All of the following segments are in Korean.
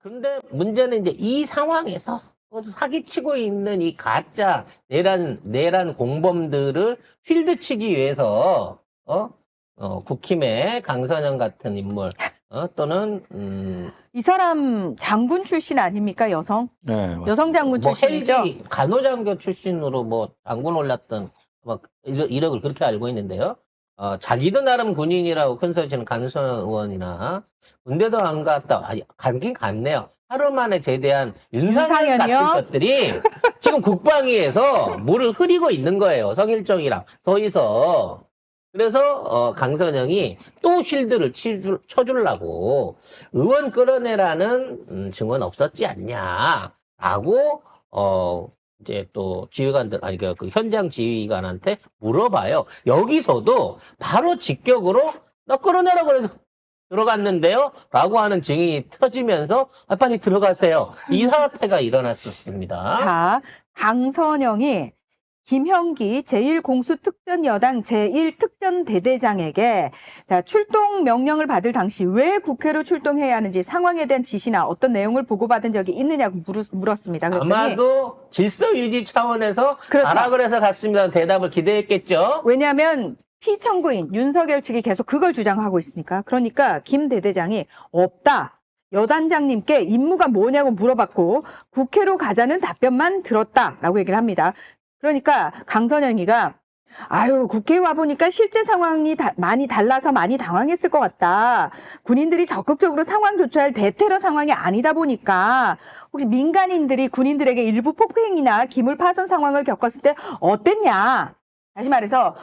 그런데 문제는 이제 이 상황에서 사기치고 있는 이 가짜 내란 공범들을 필드치기 위해서 국힘의 강선영 같은 인물 또는 이 사람 장군 출신 아닙니까? 여성? 네, 맞습니다. 여성 장군 출신이죠? 헬기 간호장교 출신으로 장군 올랐던 이력을 그렇게 알고 있는데요. 자기도 나름 군인이라고 큰 소리치는 간선 의원이나 군대도 안 갔다. 아니, 가긴 갔네요. 하루 만에 제대한 윤상현 같은 윤상현이요? 것들이 지금 국방위에서 물을 흐리고 있는 거예요. 성일정이랑 서희서. 그래서 강선영이 또 실드를 쳐주려고 의원 끌어내라는 증언 없었지 않냐라고 이제 또 지휘관들 그 현장 지휘관한테 물어봐요. 여기서도 바로 직격으로 너 끌어내라 그래서 들어갔는데요? 라고 하는 증인이 터지면서 빨리 들어가세요. 이 사태가 일어났었습니다. 자, 강선영이 김형기 제1공수특전여당 제1특전대대장에게 자, 출동 명령을 받을 당시 왜 국회로 출동해야 하는지 상황에 대한 지시나 어떤 내용을 보고받은 적이 있느냐고 물었습니다. 그랬더니 아마도 질서 유지 차원에서 그렇죠. 가라 그래서 갔습니다. 대답을 기대했겠죠. 왜냐하면 피청구인 윤석열 측이 계속 그걸 주장하고 있으니까. 그러니까 김 대대장이 없다. 여단장님께 임무가 뭐냐고 물어봤고 국회로 가자는 답변만 들었다라고 얘기를 합니다. 그러니까 강선영이가 아유 국회에 와보니까 실제 상황이 많이 달라서 많이 당황했을 것 같다. 군인들이 적극적으로 상황 조처할 대테러 상황이 아니다 보니까 혹시 민간인들이 군인들에게 일부 폭행이나 기물 파손 상황을 겪었을 때 어땠냐. 다시 말해서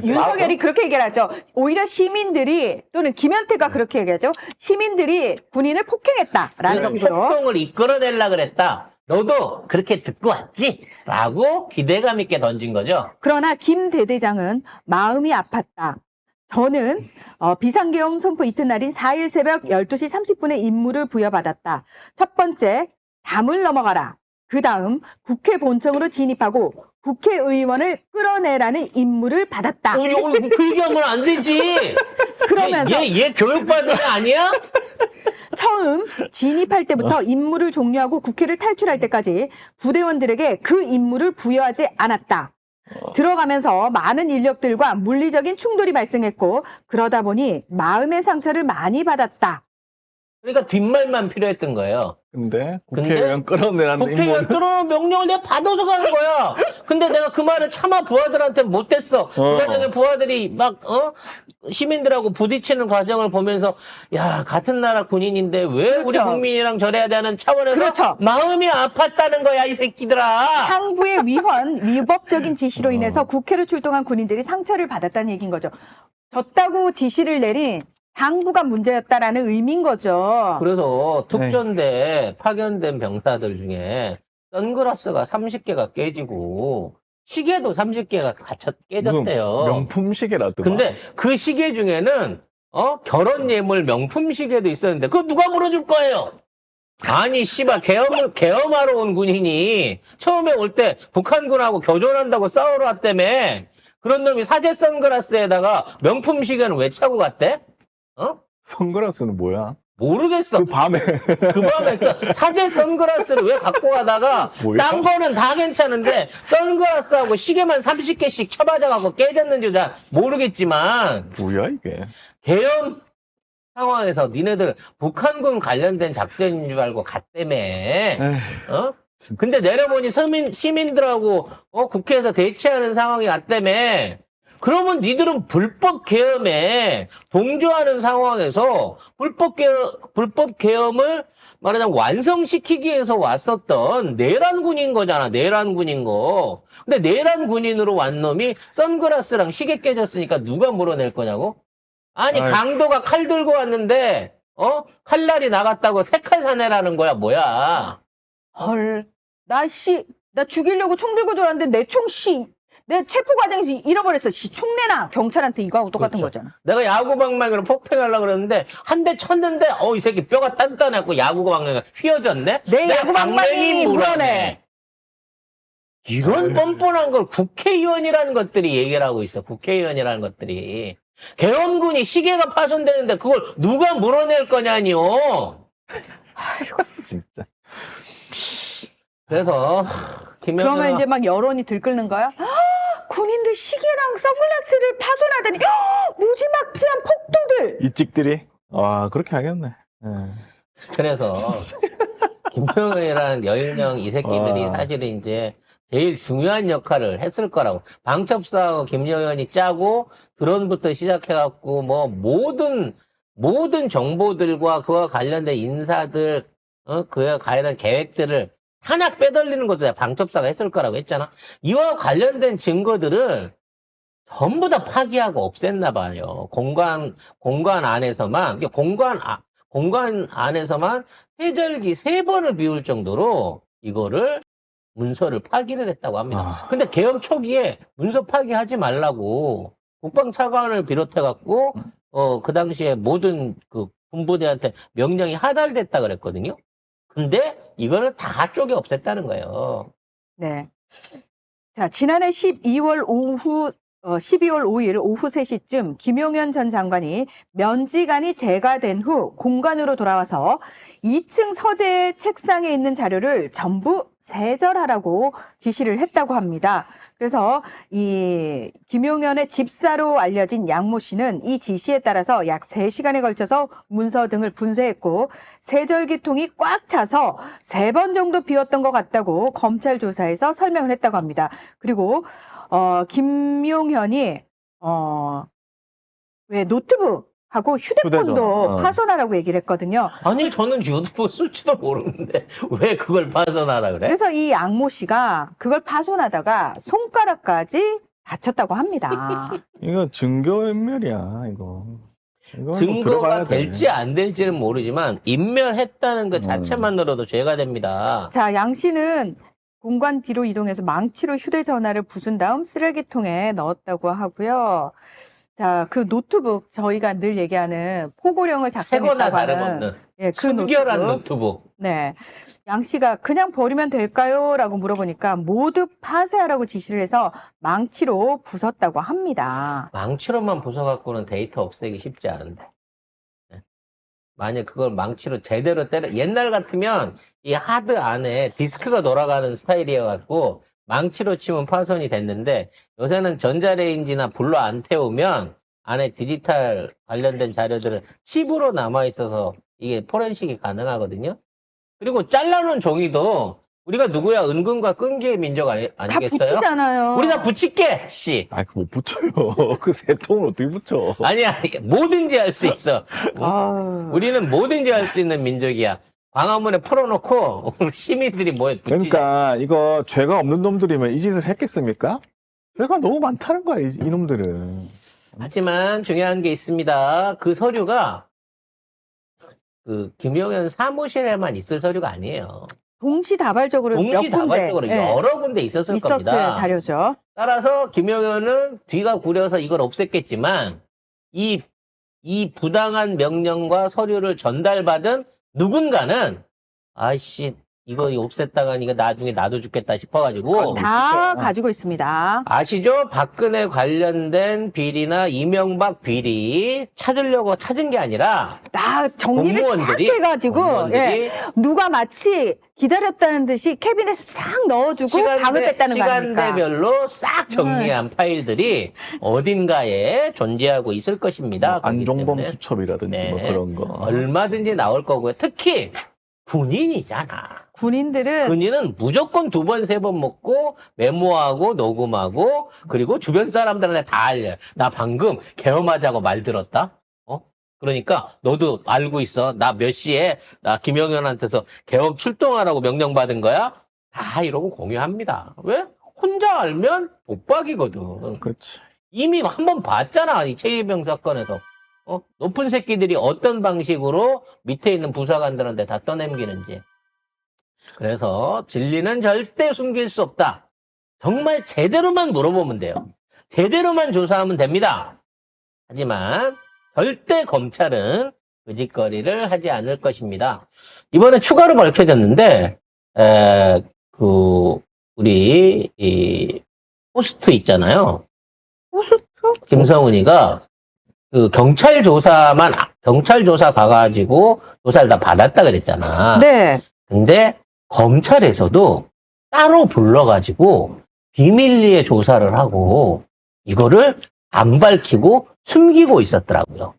윤석열이 그렇게 얘기를 하죠. 오히려 시민들이 또는 김현태가 그렇게 얘기하죠. 시민들이 군인을 폭행했다라는 정도로. 폭동을 이끌어내려고 그랬다. 너도 그렇게 듣고 왔지? 라고 기대감 있게 던진 거죠. 그러나 김 대대장은 마음이 아팠다. 저는 비상계엄 선포 이튿날인 4일 새벽 12시 30분에 임무를 부여받았다. 첫 번째, 담을 넘어가라. 그 다음 국회 본청으로 진입하고 국회의원을 끌어내라는 임무를 받았다. 그 얘기하면 안 되지. 그러면서 얘 교육받은 애 아니야? 처음 진입할 때부터 임무를 종료하고 국회를 탈출할 때까지 부대원들에게 그 임무를 부여하지 않았다. 들어가면서 많은 인력들과 물리적인 충돌이 발생했고 그러다 보니 마음의 상처를 많이 받았다. 그러니까 뒷말만 필요했던 거예요. 근데 국회의원 끌어내라는 국회의원 끌어내는 명령을 내가 받아서 가는 거야. 근데 내가 그 말을 차마 부하들한테 못했어. 그 과정에 부하들이 막 시민들하고 부딪히는 과정을 보면서 야 같은 나라 군인인데 왜 우리 그렇죠. 국민이랑 저래야 되는 차원에서 그렇죠. 마음이 아팠다는 거야 이 새끼들아. 상부의 위법적인 지시로 인해서 국회로 출동한 군인들이 상처를 받았다는 얘기인 거죠. 졌다고 지시를 내린 당부가 문제였다라는 의미인 거죠. 그래서 특전대 파견된 병사들 중에 선글라스가 30개가 깨지고 시계도 30개가 깨졌대요. 명품 시계라더만. 근데 그 시계 중에는 결혼 예물 명품 시계도 있었는데 그거 누가 물어줄 거예요? 아니 씨발 계엄하러 온 군인이 처음에 올 때 북한군하고 교전한다고 싸우러 왔다며. 그런 놈이 사제 선글라스에다가 명품 시계는 왜 차고 갔대? 선글라스는 뭐야? 모르겠어. 그 밤에 그 밤에 사제 선글라스를 왜 갖고 가다가 뭐야? 딴 거는 다 괜찮은데 선글라스하고 시계만 30개씩 쳐맞아갖고 깨졌는지 잘 모르겠지만 뭐야 이게? 계엄 상황에서 니네들 북한군 관련된 작전인 줄 알고 갔다며. 근데 내려보니 시민들하고 국회에서 대치하는 상황이 왔다며. 그러면 니들은 불법 계엄에 동조하는 상황에서 불법 계엄을 말하자면 완성시키기 위해서 왔었던 내란군인 거잖아. 내란군인 거. 근데 내란군인으로 왔 놈이 선글라스랑 시계 깨졌으니까 누가 물어낼 거냐고? 아니 강도가 칼 들고 왔는데 칼날이 나갔다고 새칼 사내라는 거야 뭐야? 헐, 나 죽이려고 총 들고 들어왔는데 내 체포 과정에서 잃어버렸어. 총 내놔. 경찰한테 이거하고 똑같은 그렇죠. 거잖아. 내가 야구방망이로 폭행하려고 그랬는데 한 대 쳤는데 이 새끼 뼈가 단단해갖고 야구방망이가 휘어졌네? 내 야구방망이 물어내. 이런 뻔뻔한 걸 국회의원이라는 것들이 얘기를 하고 있어. 국회의원이라는 것들이. 계엄군이 시계가 파손되는데 그걸 누가 물어낼 거냐니요. 진짜. 그래서 김영현 그러면 이제 막 여론이 들끓는 거야. 군인들 시계랑 선글라스를 파손하다니 무지막지한 폭도들. 이 찍들이 와 그렇게 하겠네. 예. 그래서 김영현이랑 여인영 이 새끼들이 와. 사실은 이제 제일 중요한 역할을 했을 거라고. 방첩사하고 김영현이 짜고 드론부터 시작해갖고 뭐 모든 정보들과 그와 관련된 인사들, 그와 관련된 계획들을 하나 빼돌리는 것도 다 방첩사가 했을 거라고 했잖아. 이와 관련된 증거들을 전부 다 파기하고 없앴나 봐요. 공간 안에서만, 공간 안에서만 해절기 3번을 비울 정도로 이거를 문서를 파기를 했다고 합니다. 근데 계엄 초기에 문서 파기하지 말라고 국방차관을 비롯해갖고, 그 당시에 모든 그 군부대한테 명령이 하달됐다 그랬거든요. 근데 이거를 다 쪼개 없앴다는 거예요. 네. 자, 지난해 12월 5일 오후 3시쯤 김용현 전 장관이 면지관이 재가된 후 공간으로 돌아와서 2층 서재 책상에 있는 자료를 전부 세절하라고 지시를 했다고 합니다. 그래서 이 김용현의 집사로 알려진 양모 씨는 이 지시에 따라서 약 3시간에 걸쳐서 문서 등을 분쇄했고 세절기통이 꽉 차서 3번 정도 비웠던 것 같다고 검찰 조사에서 설명을 했다고 합니다. 그리고 김용현이 왜 노트북하고 휴대폰도 휴대전, 파손하라고 얘기를 했거든요. 아니, 저는 유튜브 쓸지도 모르는데 왜 그걸 파손하라 그래? 그래서 이 양모 씨가 그걸 파손하다가 손가락까지 다쳤다고 합니다. 이거 증거인멸이야 이거. 이거 증거가 들어가야 돼. 될지 안 될지는 모르지만 인멸했다는 것 자체만으로도 죄가 됩니다. 자, 양 씨는 공간 뒤로 이동해서 망치로 휴대전화를 부순 다음 쓰레기통에 넣었다고 하고요. 자, 그 노트북 저희가 늘 얘기하는 포고령을 새거나 작성했다고 하는 다름없는 그 순결한 노트북. 네. 양 씨가 그냥 버리면 될까요? 라고 물어보니까 모두 파쇄하라고 지시를 해서 망치로 부쉈다고 합니다. 망치로만 부숴갖고는 데이터 없애기 쉽지 않은데. 네. 만약 그걸 망치로 제대로 때려, 옛날 같으면 이 하드 안에 디스크가 돌아가는 스타일이어갖고 망치로 치면 파손이 됐는데 요새는 전자레인지나 불로 안 태우면 안에 디지털 관련된 자료들은 칩으로 남아있어서 이게 포렌식이 가능하거든요. 그리고 잘라놓은 종이도 우리가 누구야? 은근과 끈기의 민족 다 아니겠어요? 붙이잖아요. 우리 다 붙일게, 씨. 아, 그거 못 붙여요. 그 세 통을 어떻게 붙여? 아니야, 뭐든지 할 수 있어. 아유. 우리는 뭐든지 할 수 있는 민족이야. 광화문에 풀어놓고 우리 시민들이 뭐에 붙이자. 그러니까 이거 죄가 없는 놈들이면 이 짓을 했겠습니까? 죄가 너무 많다는 거야, 이놈들은. 하지만 중요한 게 있습니다. 그 서류가 그 김용현 사무실에만 있을 서류가 아니에요. 동시다발적으로 몇 군데 동시다발적으로 예, 여러 군데 있었을 있었어요. 겁니다. 자료죠. 따라서 김용현은 뒤가 구려서 이걸 없앴겠지만 이 부당한 명령과 서류를 전달받은 누군가는 아이씨 이거 없앴다가 이거 나중에 나도 죽겠다 싶어가지고 다 가지고 있습니다. 아시죠? 박근혜 관련된 비리나 이명박 비리 찾으려고 찾은 게 아니라 나 정리를 싹 공무원들이 해가지고 예, 누가 마치 기다렸다는 듯이 캐비넷에 싹 넣어주고 방을 뺐다는 거 아닙니까? 시간대별로 싹 정리한 파일들이 어딘가에 존재하고 있을 것입니다. 그렇기 안종범 때문에 수첩이라든지 네. 뭐 그런 거. 얼마든지 나올 거고요. 특히 군인이잖아. 군인들은 군인은 무조건 2번, 3번 먹고 메모하고 녹음하고 그리고 주변 사람들한테 다 알려요. 나 방금 계엄하자고 말 들었다. 그러니까 너도 알고 있어. 나 몇 시에 나 김영현한테서 계엄 출동하라고 명령받은 거야. 다 이러고 공유합니다. 왜? 혼자 알면 독박이거든. 그렇지. 이미 한번 봤잖아. 이 최일병 사건에서. 높은 새끼들이 어떤 방식으로 밑에 있는 부사관들한테 다 떠넘기는지. 그래서 진리는 절대 숨길 수 없다. 정말 제대로만 물어보면 돼요. 제대로만 조사하면 됩니다. 하지만 절대 검찰은 거짓거리를 하지 않을 것입니다. 이번에 추가로 밝혀졌는데 우리 이 호스트 있잖아요. 호스트? 김성훈이가 그 경찰 조사 가가지고 조사를 다 받았다 그랬잖아. 네. 근데 검찰에서도 따로 불러가지고 비밀리에 조사를 하고 이거를 안 밝히고 숨기고 있었더라고요.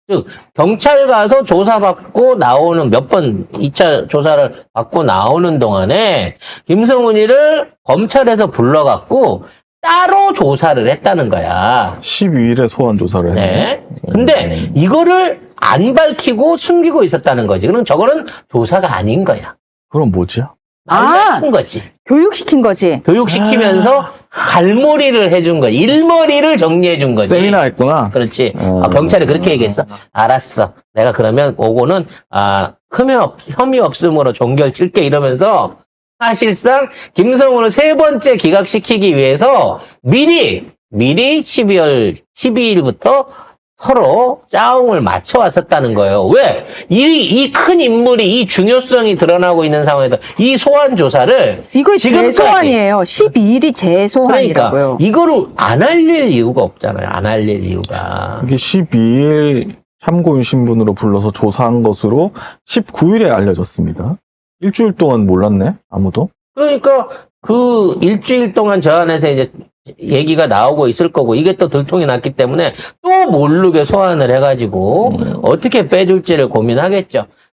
즉 경찰 가서 조사받고 나오는 몇 번 2차 조사를 받고 나오는 동안에 김성훈이를 검찰에서 불러갖고 따로 조사를 했다는 거야. 12일에 소환 조사를 했네. 네. 근데 이거를 안 밝히고 숨기고 있었다는 거지. 그럼 저거는 조사가 아닌 거야. 그럼 뭐지? 말맞춘 거지. 교육시킨 거지. 교육시키면서 갈머리를 해준 거지. 일머리를 정리해준 거지. 세미나 했구나. 그렇지. 경찰이 그렇게 얘기했어. 알았어. 내가 그러면 오고는 혐의 없음으로 종결 칠게 이러면서 사실상 김성훈을 세 번째 기각시키기 위해서 미리 12일부터 서로 짜움을 맞춰 왔었다는 거예요. 왜? 이 큰 인물이 이 중요성이 드러나고 있는 상황에서 이 소환 조사를 이거 지금까지 재소환이에요. 12일이 그러니까 재소환이라고요. 이거를 안 알릴 이유가 없잖아요. 안 알릴 이유가. 이게 12일 참고인 신분으로 불러서 조사한 것으로 19일에 알려졌습니다. 일주일 동안 몰랐네, 아무도. 그러니까 그 일주일 동안 저 안에서 이제 얘기가 나오고 있을 거고 이게 또 들통이 났기 때문에 또 모르게 소환을 해가지고 어떻게 빼줄지를 고민하겠죠.